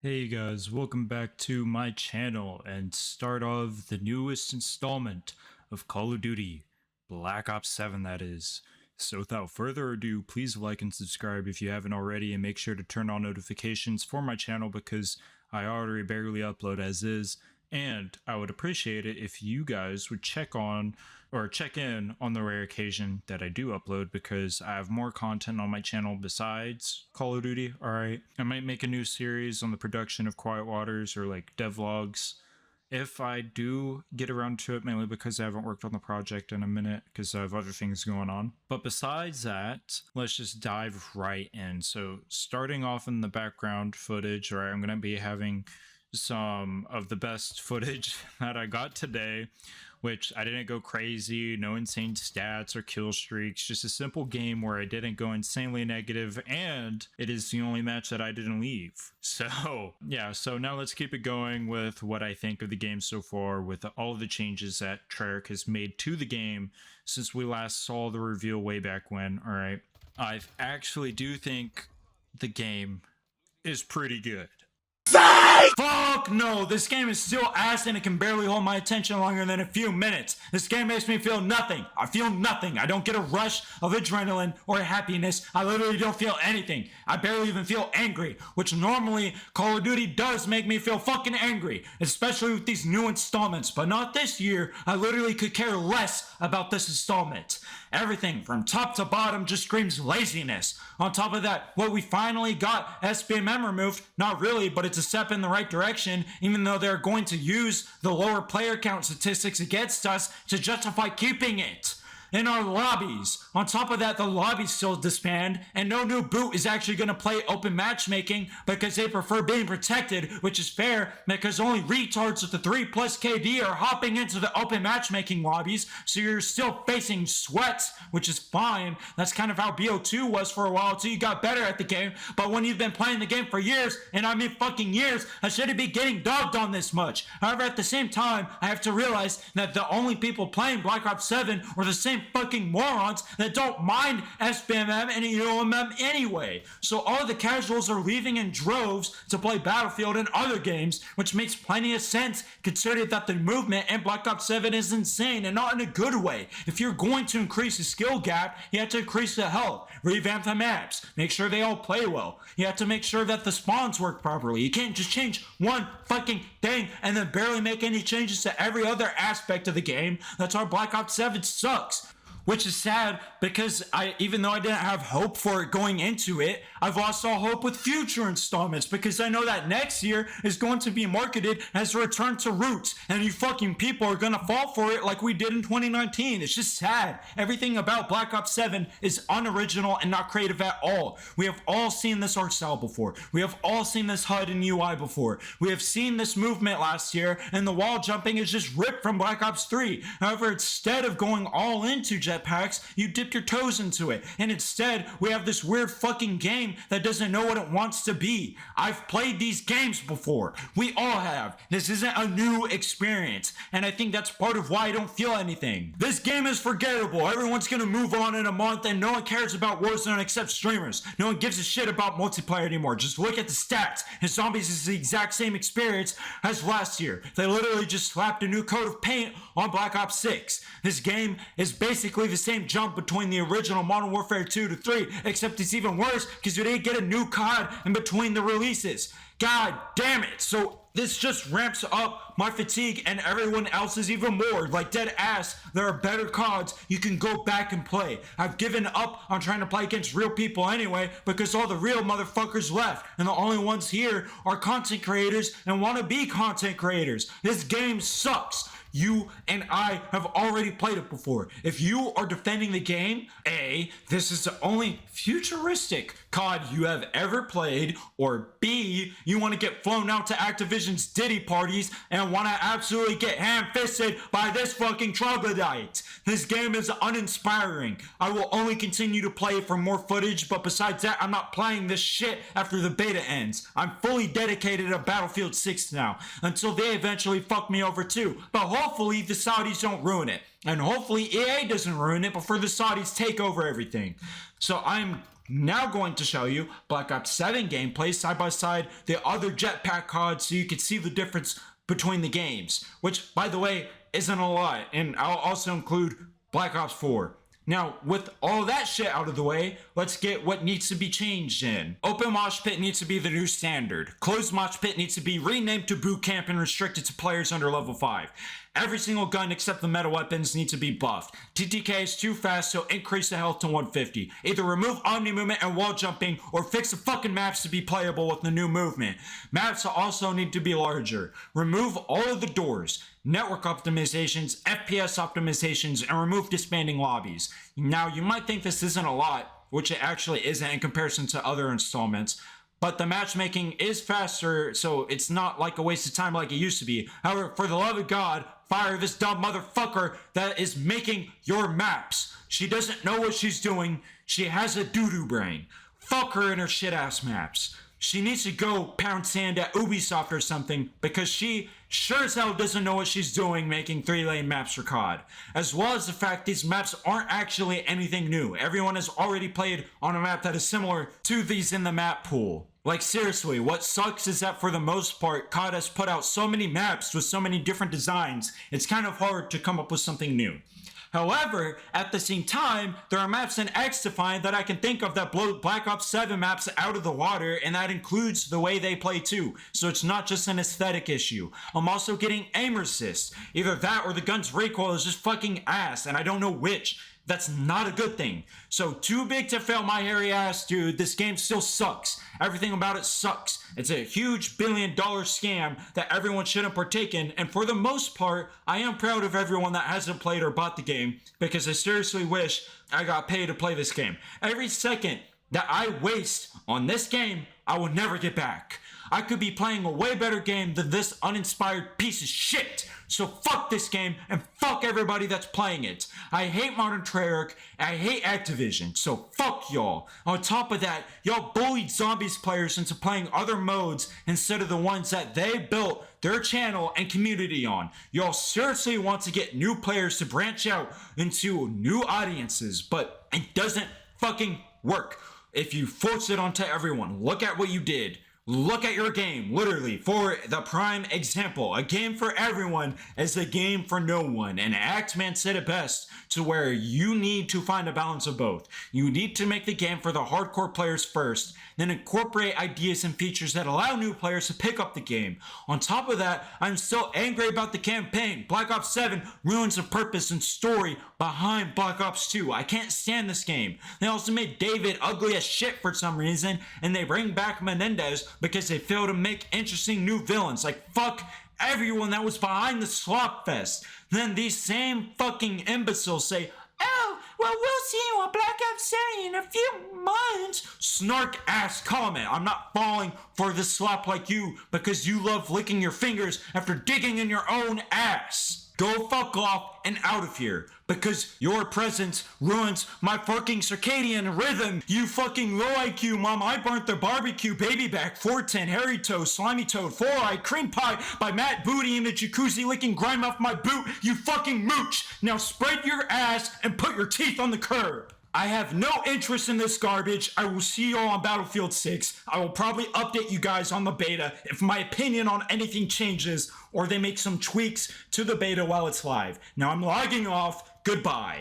Hey guys, welcome back to my channel and start of the newest installment of Call of Duty, Black Ops 7 that is. So without further ado, please like and subscribe if you haven't already, and make sure to turn on notifications for my channel because I already barely upload as is, and I would appreciate it if you guys would check in on the rare occasion that I do upload, because I have more content on my channel besides Call of Duty. Alright, I might make a new series on the production of Quiet Waters or like devlogs if I do get around to it, mainly because I haven't worked on the project in a minute because I have other things going on. But besides that, let's just dive right in. So starting off in the background footage, right, I'm going to be having some of the best footage that I got today, which I didn't go crazy, no insane stats or kill streaks, just a simple game where I didn't go insanely negative, and it is the only match that I didn't leave. So yeah, so now let's keep it going with what I think of the game so far, with all of the changes that Treyarch has made to the game since we last saw the reveal way back when. All right, I actually do think the game is pretty good. Fuck no, this game is still ass and it can barely hold my attention longer than a few minutes. This game makes me feel nothing. I feel nothing. I don't get a rush of adrenaline or happiness. I literally don't feel anything. I barely even feel angry, which normally Call of Duty does make me feel fucking angry, especially with these new installments, but not this year. I literally could care less about this installment. Everything from top to bottom just screams laziness. On top of that, what we finally got sbmm removed, not really, but it's a step in the right direction, even though they're going to use the lower player count statistics against us to justify keeping it in our lobbies. On top of that, the lobbies still disband, and no new boot is actually going to play open matchmaking because they prefer being protected, which is fair because only retards with the 3+ KD are hopping into the open matchmaking lobbies, so you're still facing sweats, which is fine. That's kind of how BO2 was for a while until you got better at the game, but when you've been playing the game for years, and I mean fucking years, I shouldn't be getting dogged on this much. However, at the same time, I have to realize that the only people playing Black Ops 7 are the same fucking morons that don't mind sbmm and eomm anyway. So all of the casuals are leaving in droves to play Battlefield and other games, which makes plenty of sense considering that the movement in Black Ops 7 is insane, and not in a good way. If you're going to increase the skill gap, you have to increase the health, revamp the maps, make sure they all play well. You have to make sure that the spawns work properly. You can't just change one fucking thing and then barely make any changes to every other aspect of the game. That's why Black Ops 7 sucks. Which is sad because even though I didn't have hope for it going into it, I've lost all hope with future installments because I know that next year is going to be marketed as a return to roots, and you fucking people are gonna fall for it like we did in 2019. It's just sad. Everything about Black Ops 7 is unoriginal and not creative at all. We have all seen this art style before. We have all seen this HUD and UI before. We have seen this movement last year, and the wall jumping is just ripped from Black Ops 3. However, instead of going all into jetpacks, you dip your toes into it, and instead we have this weird fucking game that doesn't know what it wants to be. I've played these games before. We all have. This isn't a new experience, and I think that's part of why I don't feel anything. This game is forgettable. Everyone's gonna move on in a month, and no one cares about Warzone except streamers. No one gives a shit about multiplayer anymore. Just look at the stats, and Zombies is the exact same experience as last year. They literally just slapped a new coat of paint on Black Ops 6. This game is basically the same jump between the original Modern Warfare 2 to 3, except it's even worse because you didn't get a new COD in between the releases. God damn it. So this just ramps up my fatigue and everyone else's even more. Like, dead ass, there are better CODs you can go back and play. I've given up on trying to play against real people anyway because all the real motherfuckers left, and the only ones here are content creators and want to be content creators. This game sucks. You and I have already played it before. If you are defending the game, A, this is the only futuristic COD you have ever played, or B, you want to get flown out to Activision's Diddy parties and want to absolutely get ham-fisted by this fucking troglodyte. This game is uninspiring. I will only continue to play for more footage, but besides that, I'm not playing this shit after the beta ends. I'm fully dedicated to Battlefield 6 now, until they eventually fuck me over too. But hopefully the Saudis don't ruin it. And hopefully EA doesn't ruin it before the Saudis take over everything. So I'm Now going to show you Black Ops 7 gameplay side by side the other jetpack CODs so you can see the difference between the games, which by the way isn't a lot, and I'll also include Black Ops 4. Now, with all that shit out of the way, let's get what needs to be changed in. Open mosh pit needs to be the new standard. Closed mosh pit needs to be renamed to boot camp and restricted to players under level 5. Every single gun except the meta weapons needs to be buffed. TTK is too fast, so increase the health to 150. Either remove omni movement and wall jumping, or fix the fucking maps to be playable with the new movement. Maps also need to be larger. Remove all of the doors, network optimizations, FPS optimizations, and remove disbanding lobbies. Now, you might think this isn't a lot, which it actually isn't in comparison to other installments, but the matchmaking is faster, so it's not like a waste of time like it used to be. However, for the love of God, fire this dumb motherfucker that is making your maps. She doesn't know what she's doing. She has a doo-doo brain. Fuck her and her shit-ass maps. She needs to go pound sand at Ubisoft or something, because she sure as hell doesn't know what she's doing making 3-lane maps for COD. As well as the fact these maps aren't actually anything new. Everyone has already played on a map that is similar to these in the map pool. Like seriously, what sucks is that for the most part, COD has put out so many maps with so many different designs, it's kind of hard to come up with something new. However, at the same time, there are maps in X-Defined that I can think of that blow Black Ops 7 maps out of the water, and that includes the way they play too, so it's not just an aesthetic issue. I'm also getting aim assist. Either that or the gun's recoil is just fucking ass, and I don't know which. That's not a good thing. So too big to fail my hairy ass, dude. This game still sucks. Everything about it sucks. It's a huge billion-dollar scam that everyone shouldn't partake in. And for the most part, I am proud of everyone that hasn't played or bought the game, because I seriously wish I got paid to play this game. Every second that I waste on this game, I will never get back. I could be playing a way better game than this uninspired piece of shit. So fuck this game and fuck everybody that's playing it. I hate Modern Treyarch, I hate Activision, so fuck y'all. On top of that, y'all bullied Zombies players into playing other modes instead of the ones that they built their channel and community on. Y'all seriously want to get new players to branch out into new audiences, but it doesn't fucking work. If you force it onto everyone, look at what you did. Look at your game, literally, for the prime example. A game for everyone is a game for no one. And Axeman said it best, to where you need to find a balance of both. You need to make the game for the hardcore players first, then incorporate ideas and features that allow new players to pick up the game. On top of that, I'm still angry about the campaign. Black Ops 7 ruins the purpose and story behind Black Ops 2. I can't stand this game. They also made David ugly as shit for some reason, and they bring back Menendez because they fail to make interesting new villains. Like, fuck everyone that was behind the slop fest. Then these same fucking imbeciles say, "Oh, well, we'll see you on Black Ops 7 in a few months." Snark ass comment. I'm not falling for this slop like you because you love licking your fingers after digging in your own ass. Go fuck off and out of here, because your presence ruins my fucking circadian rhythm. You fucking low IQ mom, I burnt the barbecue, baby back, 410, hairy toast, slimy toad, 4-eye, cream pie by Matt Booty in the jacuzzi licking grime off my boot, you fucking mooch. Now spread your ass and put your teeth on the curb. I have no interest in this garbage. I will see you all on Battlefield 6. I will probably update you guys on the beta if my opinion on anything changes or they make some tweaks to the beta while it's live. Now I'm logging off. Goodbye.